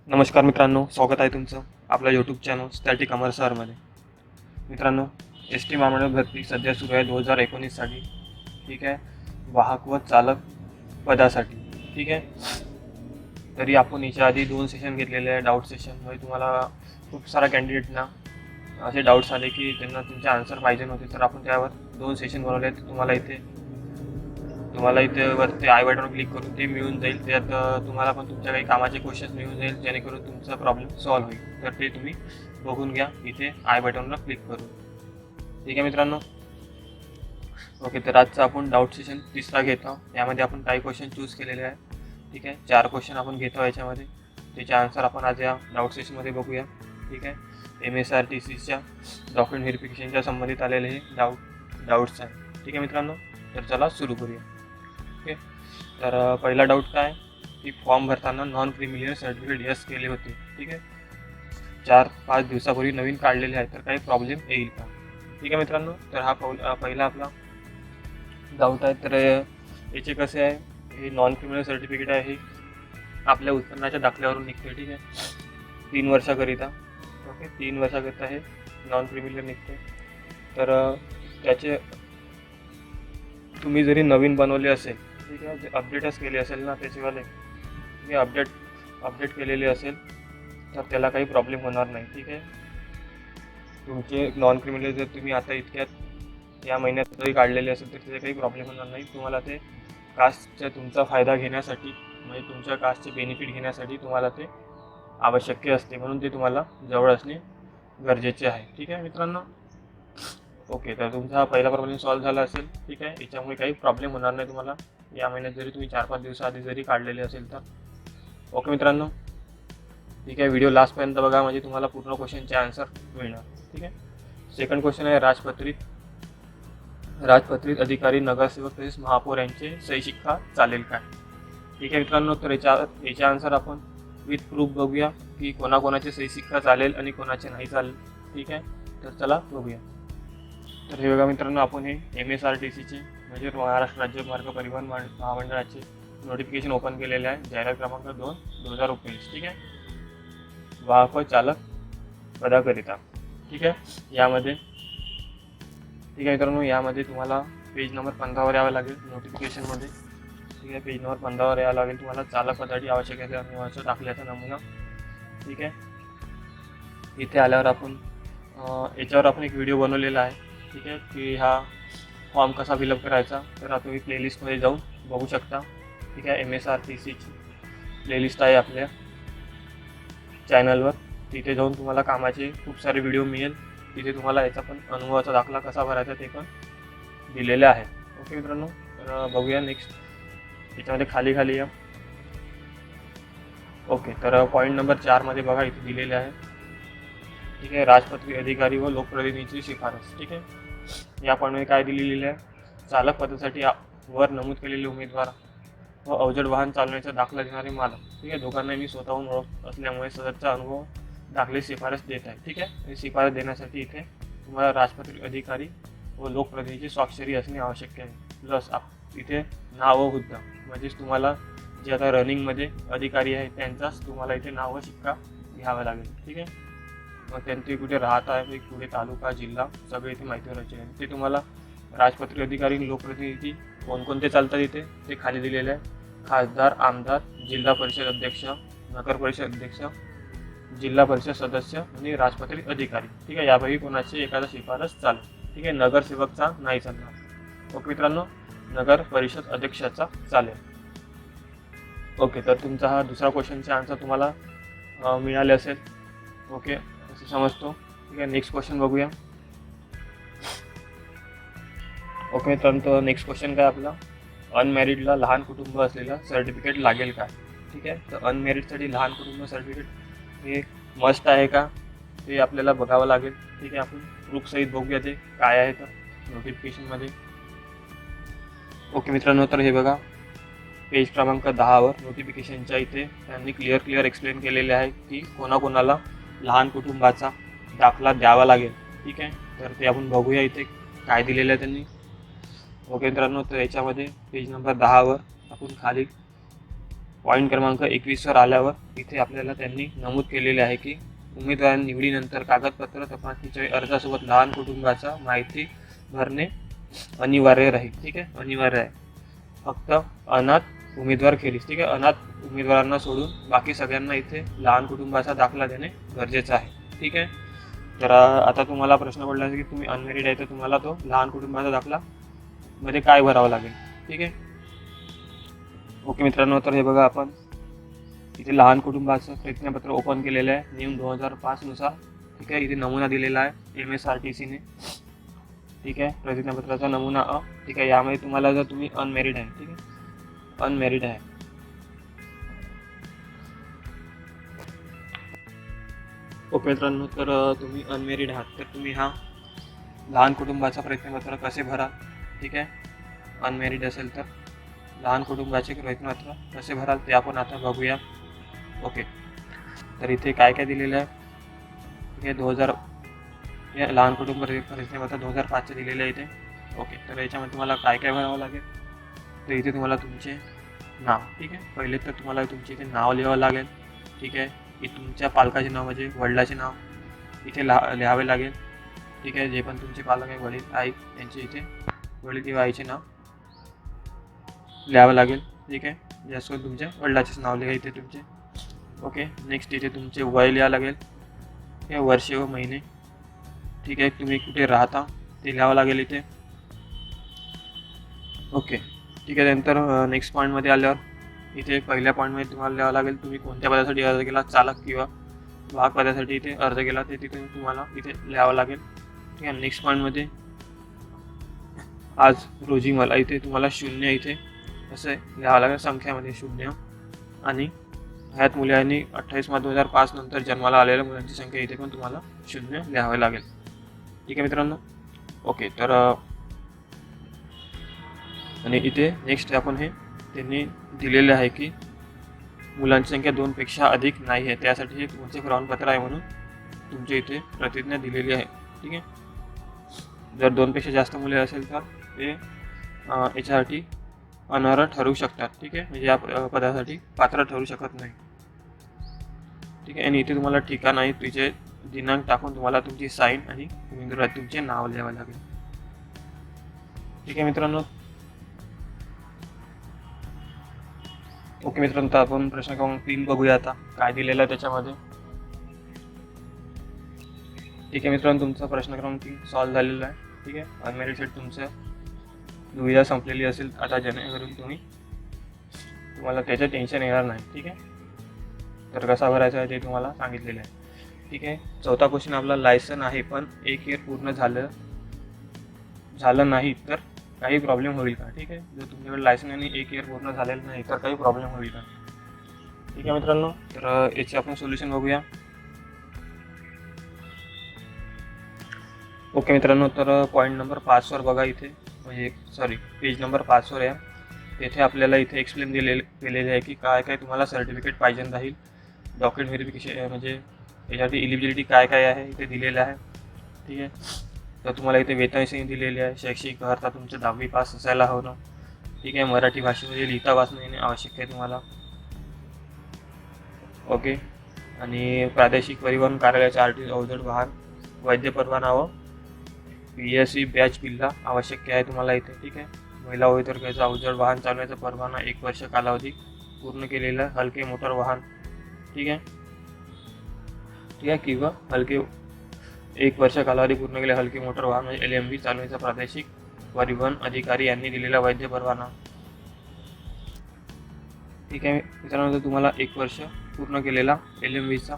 नमस्कार मित्रांनो, स्वागत आहे तुमचं आपल्या यूट्यूब चॅनल स्टॅटिक अमर सरमध्ये. मित्रांनो, एस टी महामंडळ भरती सध्या सुरू आहे 2019साठी. ठीक आहे, वाहक व चालक पदासाठी. ठीक आहे, तरी आपण याच्या आधी 2 सेशन घेतलेले आहे. डाऊट सेशनमध्ये तुम्हाला खूप सारा कॅन्डिडेटना असे डाऊट्स आले की त्यांना तुमचे आन्सर पाहिजे नव्हते, तर आपण त्यावर 2 सेशन बनवले आहेत. तुम्हाला इथे वरती आय बटनवर क्लिक करून ते मिळून जाईल. त्यात तुम्हाला पण तुमच्या काही कामाचे क्वेश्चन मिळून जाईल, जेणेकरून तुमचा प्रॉब्लेम सॉल्व्ह होईल. तर ते तुम्ही बघून घ्या इथे आय बटनवर क्लिक करून. ठीक आहे मित्रांनो. ओके, तर आजचा आपण डाऊट सेशन तिसरा घेतो. यामध्ये आपण काही क्वेश्चन चूज केलेले आहे. ठीक आहे, 4 क्वेश्चन आपण घेतो याच्यामध्ये. त्याचे आन्सर आपण आज या डाऊट सेशनमध्ये बघूया. ठीक आहे, MSRTCच्या डॉक्युमेंट व्हेरिफिकेशनच्या संबंधित आलेले हे डाऊट्स आहे. ठीक आहे मित्रांनो, तर चला सुरू करूया. ओके, तर पहिला डाऊट काय की फॉर्म भरताना नॉन क्रिमिलियर सर्टिफिकेट यस केले होते. ठीक आहे, 4-5 दिवसापूर्वी नवीन काढलेले आहे, तर काही प्रॉब्लेम येईल का? ठीक आहे मित्रांनो, तर हा पहिला आपला डाऊट आहे. तर याचे कसे आहे, हे नॉन क्रिमिलियर सर्टिफिकेट आहे, हे आपल्या उत्पन्नाच्या दाखल्यावरून निघते. ठीक आहे, 3 वर्षाकरिता. ओके, 3 वर्षाकरिता हे नॉन क्रिमिलियर निघते. तर त्याचे तुम्ही जरी नवीन बनवले असेल, ठीक आहे, जे अपडेटच केले असेल ना त्याचेवाले, तुम्ही अपडेट केलेले असेल तर त्याला काही प्रॉब्लेम होणार नाही. ठीक आहे, तुमचे नॉन क्रिमिनल जर तुम्ही आता या महिन्यात जरी काढलेले असेल तर त्याचे काही प्रॉब्लेम होणार नाही. तुम्हाला ते कास्टचा तुमचा फायदा घेण्यासाठी, म्हणजे तुमच्या कास्टचे बेनिफिट घेण्यासाठी तुम्हाला ते आवश्यक असते, म्हणून ते तुम्हाला जवळ असणे गरजेचे आहे. ठीक आहे मित्रांनो. ओके, तर तुमचा हा पहिला प्रॉब्लेम सॉल्व्ह झाला असेल. ठीक आहे, याच्यामुळे काही प्रॉब्लेम होणार नाही तुम्हाला, या महिन्यात जरी तुम्ही 4-5 दिवसाआधी जरी काढलेले असेल तर. ओके मित्रांनो, ठीक आहे, व्हिडिओ लास्टपर्यंत बघा, म्हणजे तुम्हाला पूर्ण क्वेश्चनचे आन्सर मिळणार. ठीक आहे, सेकंड क्वेश्चन आहे, राजपत्रित अधिकारी, नगरसेवक तसेच महापौर यांचे सही शिक्का चालेल काय? ठीक आहे मित्रांनो, तर याच्या आन्सर आपण विथ प्रूफ बघूया की कोणाकोणाचे सही शिक्का चालेल आणि कोणाचे नाही चालेल. ठीक आहे, तर चला बघूया. तर हे बघा मित्रांनो, आपण हे MSRTCचे म्हणजे महाराष्ट्र राज्य मार्ग परिवहन महामंडळाचे नोटिफिकेशन ओपन केलेले आहे. जाहिरात क्रमांक 2, 2019. ठीक आहे, वाहक व चालक पदाकरिता. ठीक आहे, यामध्ये यामध्ये तुम्हाला पेज नंबर 15वर यावं लागेल नोटिफिकेशनमध्ये. ठीक आहे, पेज नंबर 15वर यावं लागेल तुम्हाला. चालक पदासाठी आवश्यक असलेल्या दाखल्याचा नमुना. ठीक आहे, इथे आल्यावर आपण याच्यावर आपण एक व्हिडिओ बनवलेला आहे. ठीक आहे, की हा फॉर्म कसा फिलअप करायचा, तर तुम्ही प्लेलिस्टमध्ये जाऊन बघू शकता. ठीक आहे, MSRTCची प्लेलिस्ट आहे आपल्या चॅनलवर. तिथे जाऊन तुम्हाला कामाचे खूप सारे व्हिडिओ मिळेल. तिथे तुम्हाला याचा पण अनुभवाचा दाखला कसा भरायचा ते पण दिलेले आहे. ओके मित्रांनो, तर बघूया नेक्स्ट. याच्यामध्ये खाली या. ओके, तर पॉईंट नंबर 4मध्ये बघा इथे दिलेले आहे. ठीक आहे, राजपत्रित अधिकारी व लोकप्रतिनिधीची शिफारस. ठीक आहे, या पॉईंटमध्ये काय दिलेले आहे, चालक पदासाठी वर नमूद केलेले उमेदवार व अवजड वाहन चालवण्याचा दाखला देणारे मालक. ठीक आहे, दोघांना मी स्वतःहून ओळख असल्यामुळे सदरचा अनुभव दाखले शिफारस देत आहे. ठीक आहे, शिफारस देण्यासाठी इथे तुम्हाला राजपत्रित अधिकारी व लोकप्रतिनिधीची स्वाक्षरी असणे आवश्यक आहे. प्लस इथे नाव व हुद्दा, म्हणजेच तुम्हाला जे आता रनिंगमध्ये अधिकारी आहे त्यांचाच तुम्हाला इथे नाव व शिक्का घ्यावा लागेल. ठीक आहे, मग त्यांचे कुठे राहत आहे, कुठे तालुका, जिल्हा, सगळे इथे माहिती राहायचे आहे. ते तुम्हाला राजपत्रित अधिकारी, लोकप्रतिनिधी कोणकोणते चालतात इथे ते खाली दिलेले आहे. खासदार, आमदार, जिल्हा परिषद अध्यक्ष, नगर परिषद अध्यक्ष, जिल्हा परिषद सदस्य आणि राजपत्रित अधिकारी. ठीक आहे, यापैकी कोणाची एखादा शिफारस चालेल. ठीक आहे, नगरसेवकचा नाही चालणार. ओके मित्रांनो, नगर परिषद अध्यक्षाचा चालेल. ओके, तर तुमचा हा दुसरा क्वेश्चनचा आन्सर तुम्हाला मिळाले असेल. ओके, असं समजतो. ठीक आहे, नेक्स्ट क्वेश्चन बघूया. ओके, तर नेक्स्ट क्वेश्चन काय आपला, अनमॅरिडला लहान कुटुंब असलेला सर्टिफिकेट लागेल का? ठीक आहे, तर अनमॅरिडसाठी लहान कुटुंब सर्टिफिकेट हे मस्ट आहे का ते आपल्याला बघावं लागेल. ठीक आहे, आपण प्रूफसहित बघूया ते काय आहे तर नोटिफिकेशनमध्ये. ओके मित्रांनो, तर हे बघा पेज क्रमांक 10वर नोटिफिकेशनच्या इथे त्यांनी क्लिअर एक्सप्लेन केलेले आहे की कोणाकोणाला लहान कुटुंबाचा दाखला द्यावा लागेल. ठीक आहे, तर ते आपण बघूया इथे काय दिलेलं आहे त्यांनी. ओके मित्रांनो, तर याच्यामध्ये पेज नंबर 10वर आपण खाली पॉईंट क्रमांक 21 वर आल्यावर इथे आपल्याला त्यांनी नमूद केलेले आहे की उमेदवार निवडीनंतर कागदपत्र तपासणीच्या अर्जासोबत लहान कुटुंबाचा माहिती भरणे अनिवार्य राहील. ठीक आहे, अनिवार्य आहे. फक्त अनाथ उमेदवार खेरीज. ठीक आहे, अनाथ उमेदवारांना सोडून बाकी सगळ्यांना इथे लहान कुटुंबाचा दाखला देणे गरजेचं आहे. ठीक आहे, तर आता तुम्हाला प्रश्न पडला की तुम्ही अनमॅरिड आहे तर तुम्हाला तो लहान कुटुंबाचा दाखला मध्ये काय भरावं लागेल. ठीक आहे, ओके मित्रांनो, तर हे बघा आपण इथे लहान कुटुंबाचं प्रतिज्ञापत्र ओपन केलेलं आहे नियम 2005 नुसार. ठीक आहे, इथे नमुना दिलेला आहे MSRTCने. ठीक आहे, प्रतिज्ञापत्राचा नमुना अ. ठीक आहे, यामध्ये तुम्हाला जर तुम्ही अनमॅरिड आहे, ठीक आहे, अनमॅरिड आहे, ओके मित्रांनो, तर तुम्ही अनमॅरिड आहात तर तुम्ही हा लहान कुटुंबाचा प्रतिज्ञापत्र कसे भराल. ठीक आहे, अनमॅरिड असेल तर लहान कुटुंबाचे प्रतिज्ञापत्र कसे भराल ते आपण आता बघूया. ओके, तर इथे काय काय दिलेलं आहे. ठीक आहे, 2000 या लहान कुटुंब प्रतिज्ञापत्र 2005चे दिलेलं आहे इथे. ओके, तर याच्यामध्ये तुम्हाला काय काय भरावं लागेल. तर इथे तुम्हाला तुमचे नाव. ठीक आहे, पहिले तर तुम्हाला तुमचे इथे नाव लिहावं लागेल. ठीक आहे, की तुमच्या पालकाचे नाव म्हणजे वडिलाचे नाव इथे लिहावे लागेल. ठीक आहे, जे पण तुमचे पालक आहे वडील आई यांचे इथे वडील किंवा आईचे नाव लिहावं लागेल. ठीक आहे, ज्यासोबत तुमच्या वडिलाचेच नाव लिहा इथे तुमचे. ओके, नेक्स्ट इथे तुमचे वय लिहावं लागेल, हे वर्षे व महिने. ठीक आहे, तुम्ही कुठे राहता ते लिहावं लागेल इथे. ओके, ठीक आहे, नंतर नेक्स्ट पॉईंटमध्ये आल्यावर इथे पहिल्या पॉईंटमध्ये तुम्हाला लिहावं लागेल तुम्ही कोणत्या पदासाठी अर्ज केला, चालक किंवा वाहक पदासाठी इथे अर्ज केला ते तिथे तुम्हाला इथे लिहावं लागेल. ठीक आहे, नेक्स्ट पॉईंटमध्ये आज रोजी मला इथे तुम्हाला 0 इथे असं लिहावं लागेल, संख्यामध्ये 0. आणि ह्यात मुलांनी 28 मार्च 2005 नंतर जन्माला आलेल्या मुलांची संख्या इथे पण तुम्हाला 0 लिहावे लागेल. ठीक आहे मित्रांनो, ओके, तर आणि इथे नेक्स्ट आपण हे त्यांनी दिलेले आहे की मुलांची संख्या 2 पेक्षा अधिक नाही आहे, त्यासाठी हे तुमचे प्रमाणपत्र आहे म्हणून तुमच्या इथे प्रतिज्ञा दिलेली आहे. ठीक आहे, जर 2 पेक्षा जास्त मुले असेल तर ते याच्यासाठी अनर्ह ठरू शकतात. ठीक आहे, म्हणजे या पदासाठी पात्र ठरू शकत नाही. ठीक आहे, आणि इथे तुम्हाला ठिकाण आहे तिचे दिनांक टाकून तुम्हाला तुमची साईन आणि उमेदवारात तुमचे नाव लिहावे लागेल. ठीक आहे मित्रांनो, ओके मित्रांनो, तर आपण प्रश्न क्रमांक 3 बघूया आता काय दिलेलं आहे त्याच्यामध्ये. ठीक आहे मित्रांनो, तुमचा प्रश्न क्रमांक 3 सॉल्व्ह झालेला आहे. ठीक आहे, अनमॅरिडसाठी तुमचं दुविधा संपलेली असेल आता जेणेकरून तुम्हाला त्याचं टेन्शन येणार नाही. ठीक आहे, तर कसा भरायचा आहे ते तुम्हाला सांगितलेलं आहे. ठीक आहे, चौथा क्वेश्चन आपला लायसन आहे पण 1 इयर पूर्ण झालं नाही तर काही प्रॉब्लेम होईल का. ठीक आहे, जर तुमच्याकडे लायसन आणि 1 इयर पूर्ण झालेलं नाही तर काही प्रॉब्लेम होईल का. ठीक आहे मित्रांनो, तर याचे आपण सोल्युशन बघूया. ओके मित्रांनो, तर पॉईंट नंबर 5 वर बघा इथे, म्हणजे पेज नंबर 5 वर या. येथे आपल्याला इथे एक्सप्लेन केलेले आहे की काय काय तुम्हाला सर्टिफिकेट पाहिजे राहील, डॉक्युमेंट व्हेरिफिकेशन म्हणजे याच्यासाठी इलिजिबिलिटी काय काय आहे इथे दिलेलं आहे. ठीक आहे, तर तुम्हाला इथे वेतनश्रेणी दिलेली आहे, शैक्षणिक अर्हता तुमचं 10वी पास असायला हवं. ठीक आहे, मराठी भाषेमध्ये लिहिता वाचणं येणे आवश्यक आहे तुम्हाला. ओके, आणि प्रादेशिक परिवहन कार्यालयाचे RTO अवजड वाहन वैद्य परवाना व PSC बॅच बिल्ला आवश्यक आहे तुम्हाला इथे. ठीक आहे, महिला वितरकाचा अवजड वाहन चालवण्याचा परवाना 1 वर्ष कालावधी पूर्ण केलेला हलके मोटर वाहन. ठीक आहे, ठीक आहे, किंवा 1 वर्ष कालावधी पूर्ण केलेले हलके मोटर वाहन म्हणजे LMV चालवण्याचा प्रादेशिक परिवहन अधिकारी यांनी दिलेला वैद्य परवाना. ठीक आहे मित्रांनो, जर तुम्हाला 1 वर्ष पूर्ण केलेला LMVचा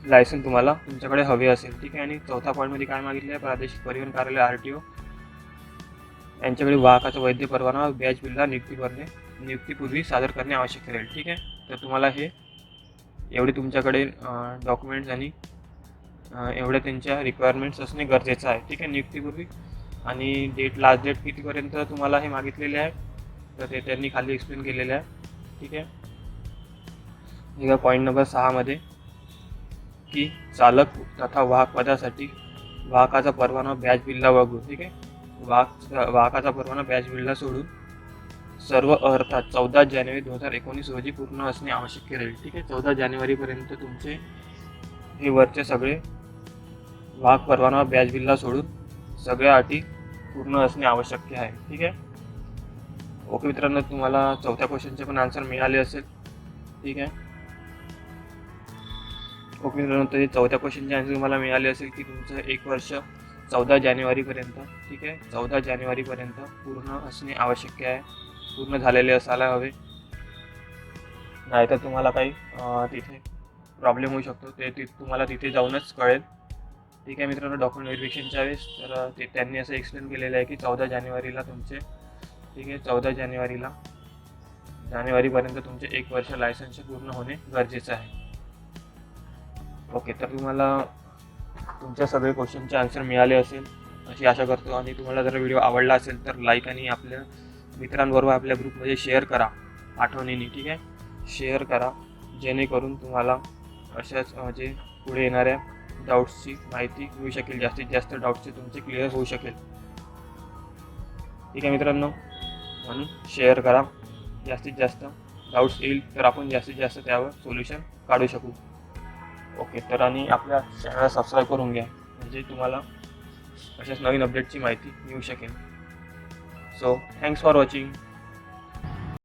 लायसन तुम्हाला तुमच्याकडे हवे असेल. ठीक आहे, आणि चौथा पॉईंटमध्ये काय मागितलं आहे, प्रादेशिक परिवहन कार्यालय RTO यांच्याकडे वाहकाचा वैद्य परवाना बॅच बिल्ला नियुक्तीपूर्वी सादर करणे आवश्यक राहील. ठीक आहे, तर तुम्हाला हे एवढे तुमच्याकडे डॉक्युमेंट्स आणि एवढ्या त्यांच्या रिक्वायरमेंट्स असणे गरजेचं आहे. ठीक आहे, नियुक्तीपूर्वी. आणि लास्ट डेट कितीपर्यंत तुम्हाला हे मागितलेले आहे तर ते त्यांनी खाली एक्सप्लेन केलेलं आहे. ठीक आहे, हे पॉईंट नंबर 6 मध्ये की चालक तथा वाहक पदासाठी वाहकाचा परवाना बॅच बिल्ला वगळून. ठीक आहे, वाहकाचा परवाना बॅच बिल्ला सोडून सर्व अर्थात 14 जानेवारी 2019 रोजी पूर्ण असणे आवश्यक राहील. ठीक आहे, 14 जानेवारीपर्यंत तुमचे हे वरचे सगळे भाग परवाना बॅच बिलला सोडून सगळ्या अटी पूर्ण असणे आवश्यक आहे. ठीक आहे. ओके मित्रांनो, तुम्हाला चौथ्या क्वेश्चनचे पण आन्सर मिळाले असेल. ठीक आहे. ओके मित्रांनो, तर चौथ्या क्वेश्चनचे आन्सर तुम्हाला मिळाले असेल की तुमचं 1 वर्ष 14 जानेवारीपर्यंत, ठीक आहे, 14 जानेवारीपर्यंत पूर्ण असणे आवश्यक आहे, पूर्ण झालेले असायला हवे. नाहीतर तुम्हाला काही तिथे प्रॉब्लेम होऊ शकतो, ते तुम्हाला तिथे जाऊनच कळेल. ठीक आहे मित्रांनो, डॉक्युमेंट व्हेरिफिकेशनच्या वेळेस तर त्यांनी असं एक्सप्लेन केलेलं आहे की 14 जानेवारीला तुमचे, ठीक आहे, 14 जानेवारीपर्यंत तुमचे 1 वर्ष लायसन्स पूर्ण होणे गरजेचं आहे. ओके, तर तुम्हाला तुमच्या सगळे क्वेश्चनचे आन्सर मिळाले असेल अशी आशा करतो. आणि तुम्हाला जर व्हिडिओ आवडला असेल तर लाईक आणि आपल्या मित्रांबरोबर आपल्या ग्रुपमध्ये शेअर करा आठवणीने. ठीक आहे, शेअर करा जेणेकरून तुम्हाला अशाच म्हणजे पुढे येणाऱ्या डाऊट्सची माहिती मिळू शकेल, जास्तीत जास्त डाऊट्सचे तुमचे क्लिअर होऊ शकेल. ठीक आहे मित्रांनो, म्हणून शेअर करा. जास्तीत जास्त डाऊट्स येईल तर आपण जास्तीत जास्त त्यावर सोल्युशन काढू शकू. ओके, तर आणि आपल्या चॅनलला सबस्क्राईब करून घ्या म्हणजे तुम्हाला अशाच नवीन अपडेटची माहिती मिळू शकेल. So thanks for watching.